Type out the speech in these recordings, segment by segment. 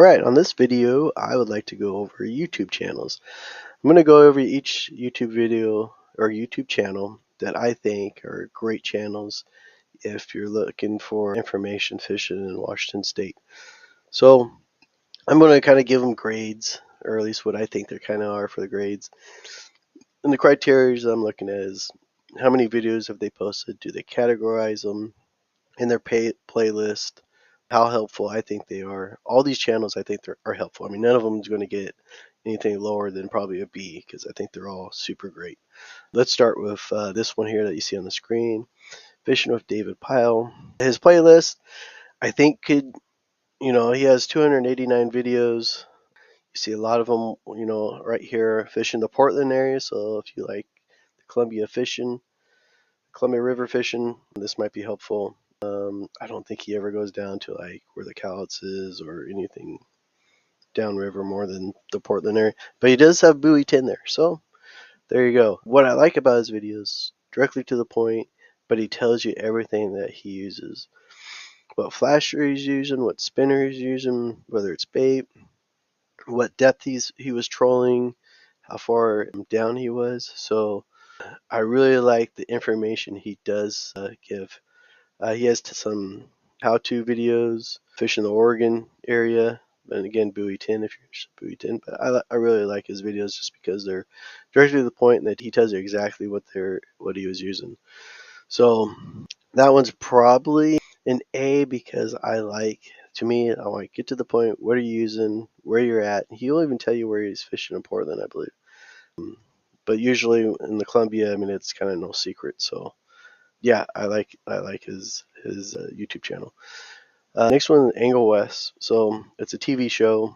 Alright, on this video I would like to go over YouTube channels. I'm going to go over each YouTube video or YouTube channel that I think are great channels if you're looking for information fishing in Washington State. So I'm going to kind of give them grades, or at least what I think they kind of are for the grades. And the criteria I'm looking at is how many videos have they posted, do they categorize them in their playlist, how helpful I think they are. All these channels I think are helpful. I mean, none of them is going to get anything lower than probably a B because I think they're all super great. Let's start with this one here that you see on the screen, Fishing with David Pyle. His playlist, I think he has 289 videos. You see a lot of them, right here, fishing the Portland area. So if you like the Columbia River fishing, this might be helpful. I don't think he ever goes down to like where the Cowlitz is or anything downriver more than the Portland area. But he does have buoy 10 there. So there you go. What I like about his videos, directly to the point, but he tells you everything that he uses. What flasher he's using, what spinner he's using, whether it's bait, what depth he was trolling, how far down he was. So I really like the information he does give. He has some how-to videos, fishing the Oregon area, and again, buoy 10 if you're interested in buoy 10. But I really like his videos just because they're directly to the point and that he tells you exactly what he was using. So that one's probably an A because I want to get to the point, what are you using, where you're at. He'll even tell you where he's fishing in Portland, I believe. But usually in the Columbia, I mean, it's kind of no secret. So yeah, I like his YouTube channel. Next one, Angle West. So it's a TV show.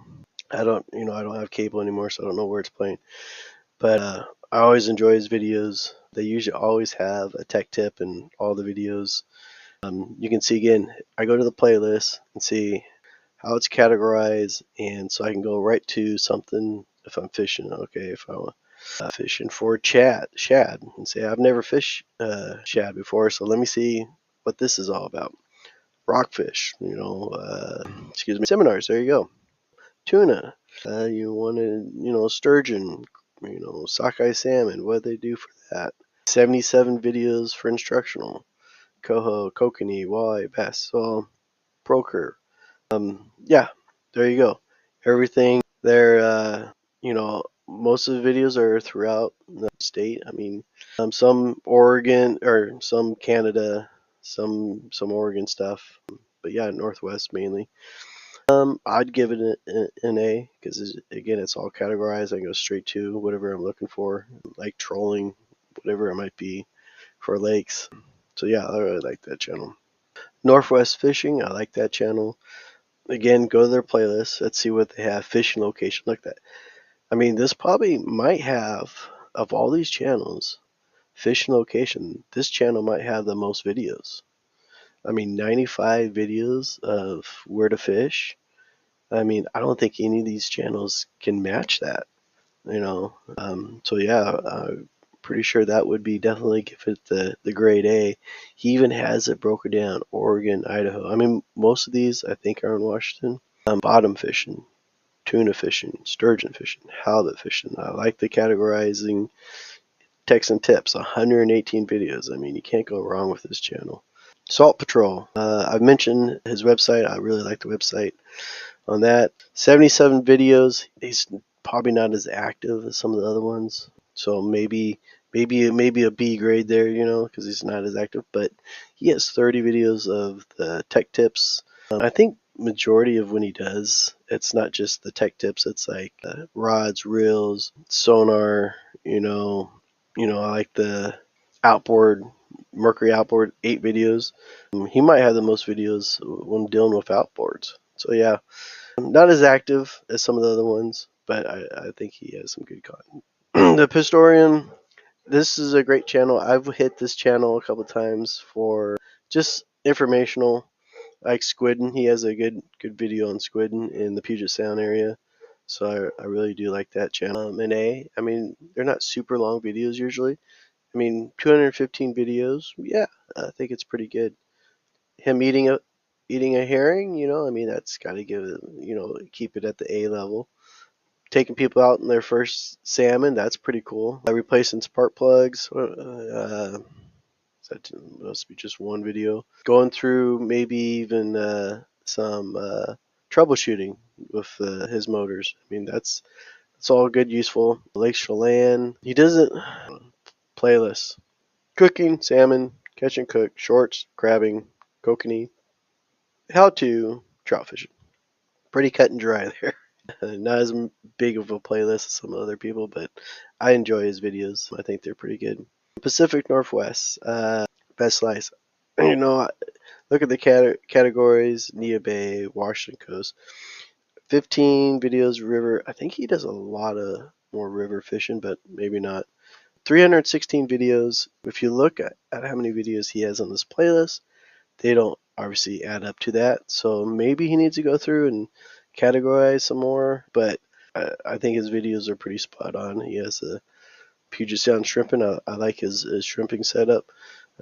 I don't have cable anymore, so I don't know where it's playing. But I always enjoy his videos. They usually always have a tech tip in all the videos. You can see again, I go to the playlist and see how it's categorized, and so I can go right to something if I'm fishing. Okay, if I'm fishing for shad, and say I've never fished shad before, so let me see what this is all about. Rockfish, seminars. There you go. Tuna. You wanted, sturgeon, sockeye salmon. What do they do for that? 77 videos for instructional. Coho, kokanee, walleye, bass, so broker. Yeah, there you go. Everything there. Most of the videos are throughout the state. I mean, some Oregon or some Canada, some Oregon stuff, but yeah, Northwest mainly. I'd give it an A because again, it's all categorized. I go straight to whatever I'm looking for, like trolling, whatever it might be for lakes. So yeah, I really like that channel. Northwest Fishing, I like that channel. Again, go to their playlist. Let's see what they have. Fishing location, like that. I mean, this probably might have, of all these channels, fishing location, this channel might have the most videos. I mean, 95 videos of where to fish. I mean, I don't think any of these channels can match that, So yeah, I'm pretty sure that would be definitely give it the grade A. He even has it broken down, Oregon, Idaho. I mean, most of these I think are in Washington. Bottom fishing, tuna fishing, sturgeon fishing, halibut fishing. I like the categorizing, techs and tips, 118 videos. I mean, you can't go wrong with this channel. Salt Patrol. I've mentioned his website. I really like the website on that. 77 videos. He's probably not as active as some of the other ones. So maybe a B grade there, because he's not as active. But he has 30 videos of the tech tips. I think majority of when he does, it's not just the tech tips. It's like rods, reels, sonar. I like the outboard, Mercury outboard, 8 videos. He might have the most videos when dealing with outboards. So yeah, not as active as some of the other ones, but I think he has some good content. The Piscatorian, this is a great channel. I've hit this channel a couple of times for just informational, like squidding. He has a good video on squidding in the Puget Sound area. So I really do like that channel. And A, I mean, they're not super long videos usually. I mean, 215 videos, yeah, I think it's pretty good. Him eating eating a herring, I mean, that's got to give it, keep it at the A level. Taking people out in their first salmon, that's pretty cool. Replacing spark plugs, that must be just one video. Going through maybe even some troubleshooting with his motors. I mean, that's all good, useful. Lake Chelan. He doesn't playlist. Cooking, salmon, catch and cook, shorts, crabbing, kokanee. How to trout fishing. Pretty cut and dry there. Not as big of a playlist as some other people, but I enjoy his videos. I think they're pretty good. Pacific Northwest, Best Life. Look at the categories: Nia Bay, Washington Coast. 15 videos, river. I think he does a lot of more river fishing, but maybe not. 316 videos. If you look at how many videos he has on this playlist, they don't obviously add up to that. So maybe he needs to go through and categorize some more. But I think his videos are pretty spot on. He has a Puget Sound shrimping. I like his shrimping setup.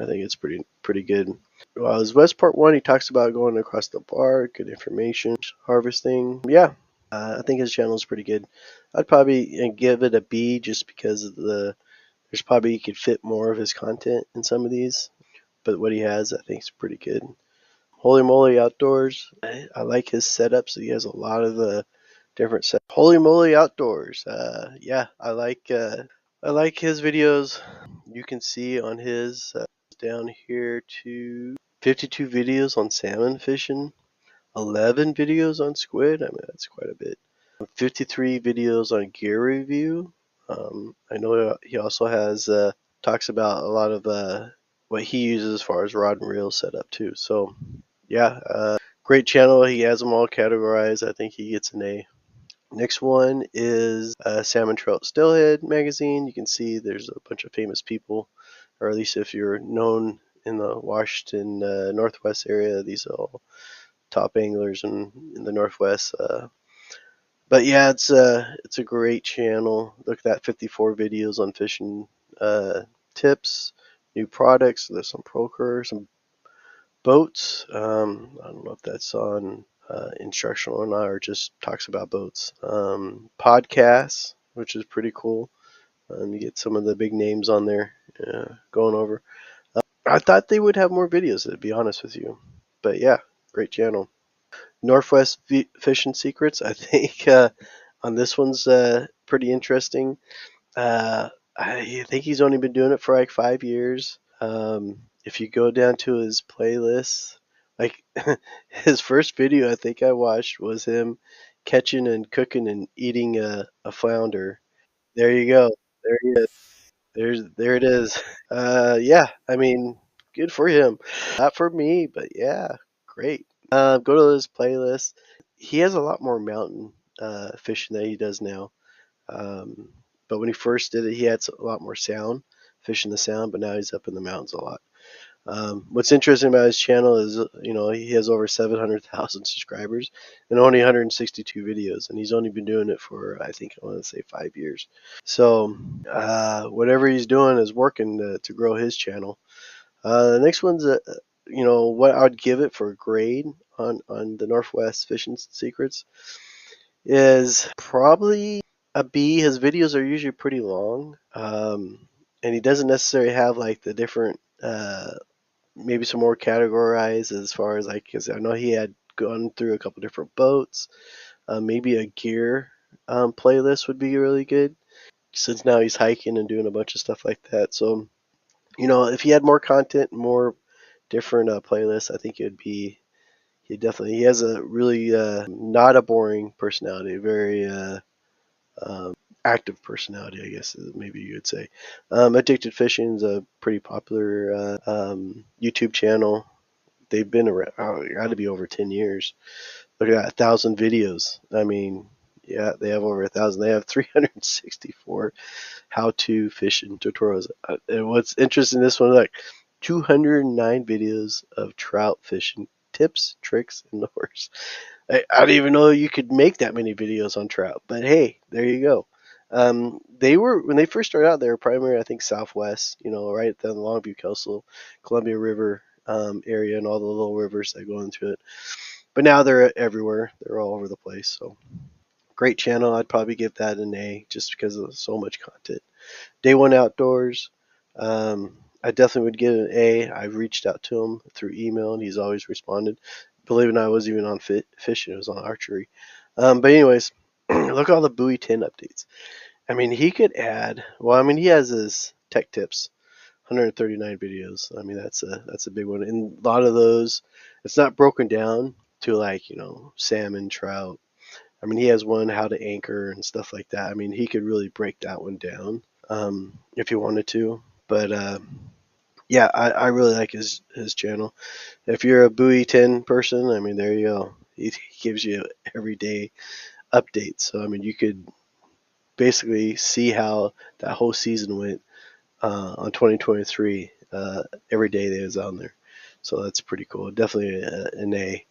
I think it's pretty good. Well, his West Part 1, he talks about going across the bar, good information, harvesting. Yeah, I think his channel is pretty good. I'd probably give it a B just because of there's probably he could fit more of his content in some of these. But what he has, I think, is pretty good. Holy Moly Outdoors. I like his setups. He has a lot of different setups. Holy Moly Outdoors. Yeah, I like his videos. You can see on his down here to 52 videos on salmon fishing, 11 videos on squid. I mean, that's quite a bit. 53 videos on gear review. I know he also has talks about a lot of what he uses as far as rod and reel setup too. So yeah, great channel. He has them all categorized. I think he gets an A. Next one is Salmon Trout Steelhead magazine. You can see there's a bunch of famous people, or at least if you're known in the Washington Northwest area, these are all top anglers in the Northwest. But yeah, it's a great channel. Look at that, 54 videos on fishing tips, new products. There's some Proker, some boats. I don't know if that's on instructional or not, or just talks about boats. Podcasts, which is pretty cool. You get some of the big names on there going over. I thought they would have more videos, to be honest with you. But yeah, great channel. Northwest Fishing Secrets. I think on this one's pretty interesting. I think he's only been doing it for like 5 years. If you go down to his playlist, like his first video I think I watched was him catching and cooking and eating a flounder. There you go. There he is. There it is. Yeah, I mean, good for him. Not for me, but yeah, great. Go to his playlist. He has a lot more mountain fishing than he does now. Um, but when he first did it, he had a lot more sound, fishing the sound. But now he's up in the mountains a lot. What's interesting about his channel is, he has over 700,000 subscribers and only 162 videos, and he's only been doing it for, I think, I want to say 5 years. So whatever he's doing is working to grow his channel. The next one's, what I would give it for a grade on the Northwest Fishing Secrets is probably a B. His videos are usually pretty long, and he doesn't necessarily have like the different maybe some more categorized as far as like, because I know he had gone through a couple different boats. Maybe a gear playlist would be really good, since now he's hiking and doing a bunch of stuff like that. So, if he had more content, more different playlists, I think it would be. He has a really not a boring personality, very active personality, I guess maybe you would say. Addicted Fishing is a pretty popular YouTube channel. They've been around, got to be over 10 years. Look at that, 1,000 videos. I mean, yeah, they have over 1,000. They have 364 how-to fishing tutorials. And what's interesting, this one, like 209 videos of trout fishing tips, tricks, and lures. I didn't even know you could make that many videos on trout, but hey, there you go. They were, when they first started out, they were primarily, I think, Southwest, right down the Longview Coastal, Columbia River area and all the little rivers that go into it. But now they're everywhere. They're all over the place. So great channel. I'd probably give that an A just because of so much content. Day One Outdoors. I definitely would give it an A. I've reached out to him through email and he's always responded. Believe it or not, I was even on fishing. It was on archery. But anyways, look at all the buoy 10 updates. I mean, he could add. Well, I mean, he has his tech tips, 139 videos. I mean, that's a big one. And a lot of those, it's not broken down to like salmon, trout. I mean, he has one how to anchor and stuff like that. I mean, he could really break that one down if he wanted to. But yeah, I really like his channel. If you're a buoy 10 person, I mean, there you go. He gives you everyday updates. So I mean, you could basically see how that whole season went on 2023 every day that was on there. So that's pretty cool. Definitely an A.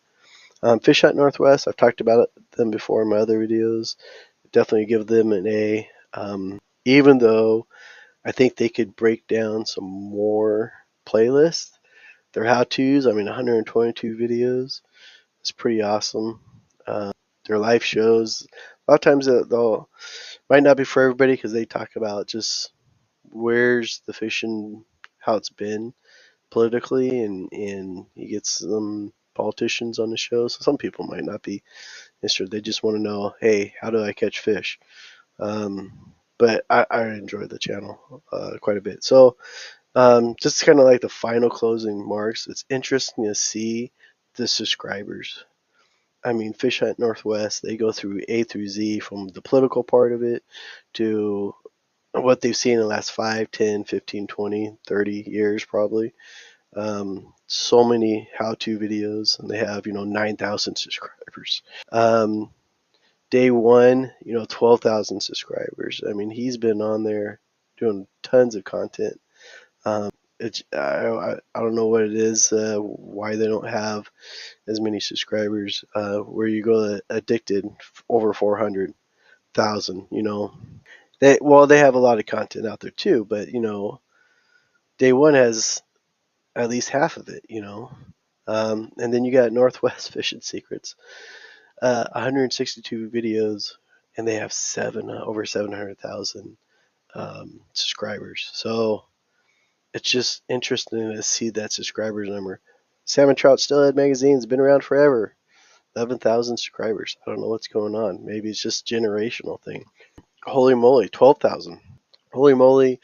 Fish Hunt Northwest, I've talked about them before in my other videos. Definitely give them an A. Even though I think they could break down some more playlists. Their how-tos, I mean, 122 videos. It's pretty awesome. Their live shows, a lot of times they'll might not be for everybody because they talk about just where's the fishing, how it's been politically, and he gets some politicians on the show. So some people might not be interested. They just want to know, hey, how do I catch fish? But I enjoy the channel quite a bit. So just kind of like the final closing marks, it's interesting to see the subscribers. I mean, Fish Hunt Northwest, they go through A through Z from the political part of it to what they've seen in the last 5, 10, 15, 20, 30 years probably. So many how-to videos, and they have 9,000 subscribers. Day One, 12,000 subscribers. I mean, he's been on there doing tons of content. I don't know what it is, why they don't have as many subscribers. Where you go addicted over 400,000. They have a lot of content out there too, but Day One has at least half of it. And then you got Northwest Fishing Secrets, 162 videos, and they have over 700,000 subscribers. So it's just interesting to see that subscribers number. Salmon Trout Steelheader magazine's been around forever. 11,000 subscribers. I don't know what's going on. Maybe it's just generational thing. Holy moly, 12,000. Holy moly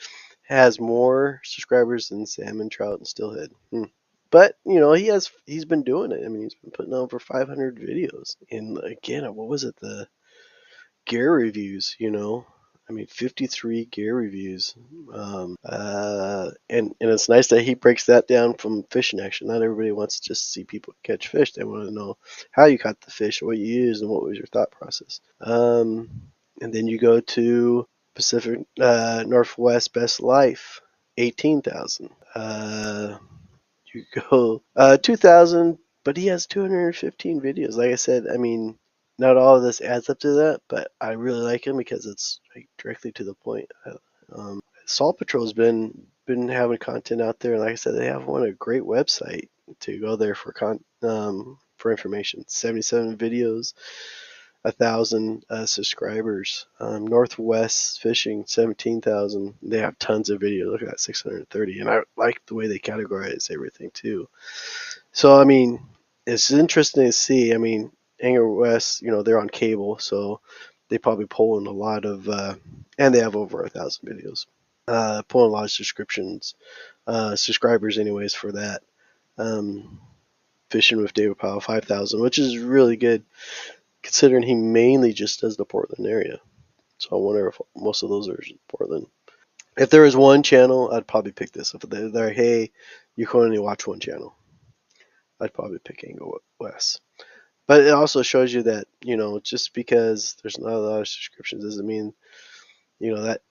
has more subscribers than Salmon, Trout, and Steelhead. But he's been doing it. I mean, he's been putting over 500 videos. And again, what was it? The gear reviews. I mean, 53 gear reviews. And it's nice that he breaks that down from fishing action. Not everybody wants to just see people catch fish. They want to know how you caught the fish, what you used, and what was your thought process. And then you go to Pacific Northwest Best Life, 18,000. You go 2,000, but he has 215 videos. Like I said, I mean, not all of this adds up to that, but I really like him because it's directly to the point. Salt Patrol's been having content out there. Like I said, they have a great website to go there for information. 77 videos, 1,000 subscribers. Northwest Fishing, 17,000. They have tons of videos. Look at that, 630. And I like the way they categorize everything too. So I mean, it's interesting to see. I mean, Angler West, they're on cable, so they probably pull in a lot of, and they have over 1,000 videos. Pulling a lot of subscribers anyways for that. Fishing with David Pyle, 5,000, which is really good considering he mainly just does the Portland area. So I wonder if most of those are in Portland. If there was one channel, I'd probably pick this. If they're hey, you can only watch one channel, I'd probably pick Angler West. But it also shows you that, just because there's not a lot of subscriptions doesn't mean, that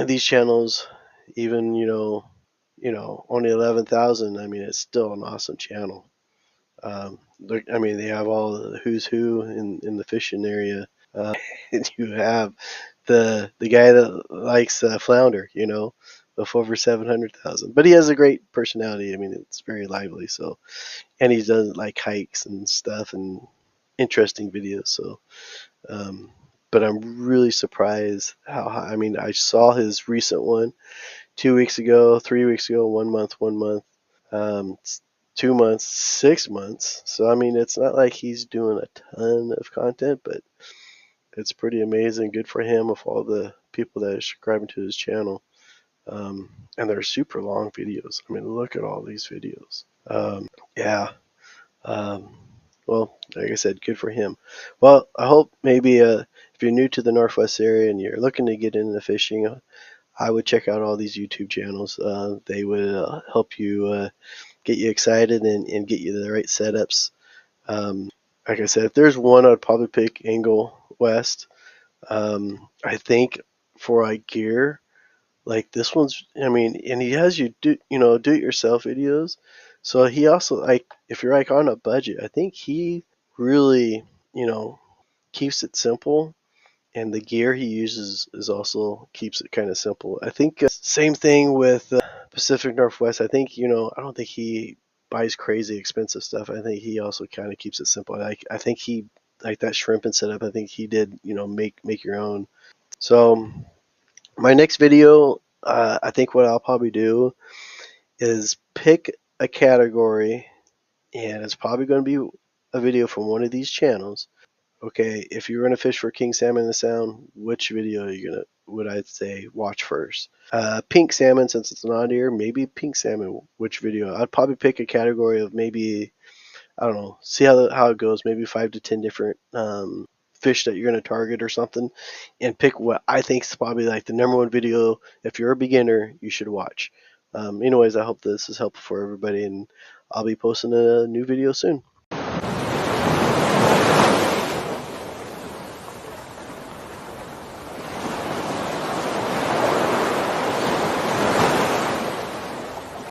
these channels, even, only 11,000, I mean, it's still an awesome channel. I mean, they have all the who's who in the fishing area. And you have the guy that likes flounder, with over 700,000. But he has a great personality. I mean, it's very lively. So, and he does like hikes and stuff and interesting videos. So, um, but I'm really surprised how high. I mean, I saw his recent one 2 weeks ago, 3 weeks ago, 1 month, 1 month, 2 months, 6 months. So I mean, it's not like he's doing a ton of content, but it's pretty amazing. Good for him with all the people that are subscribing to his channel. And they're super long videos. I mean, look at all these videos. Yeah. Um, well, like I said, good for him. Well, I hope maybe if you're new to the Northwest area and you're looking to get into fishing, I would check out all these YouTube channels. They would help you get you excited and get you the right setups. Like I said, if there's one, I'd probably pick Angle West. I think for like gear, like this one's, I mean, and he has you do it yourself videos. So he also, like, if you're like on a budget, I think he really, keeps it simple, and the gear he uses is also keeps it kind of simple. I think same thing with Pacific Northwest. I think, I don't think he buys crazy expensive stuff. I think he also kind of keeps it simple. Like, I think he, like that shrimping setup, I think he did, make your own. So my next video, I think what I'll probably do is pick a category, and it's probably going to be a video from one of these channels. Okay, if you're going to fish for king salmon in the sound, which video are you would I say watch first? Pink salmon, since it's not here, maybe pink salmon. Which video? I'd probably pick a category of maybe, I don't know, see how it goes. Maybe 5 to 10 different fish that you're going to target or something, and pick what I think is probably like the number one video. If you're a beginner, you should watch. Anyways, I hope this is helpful for everybody, and I'll be posting a new video soon.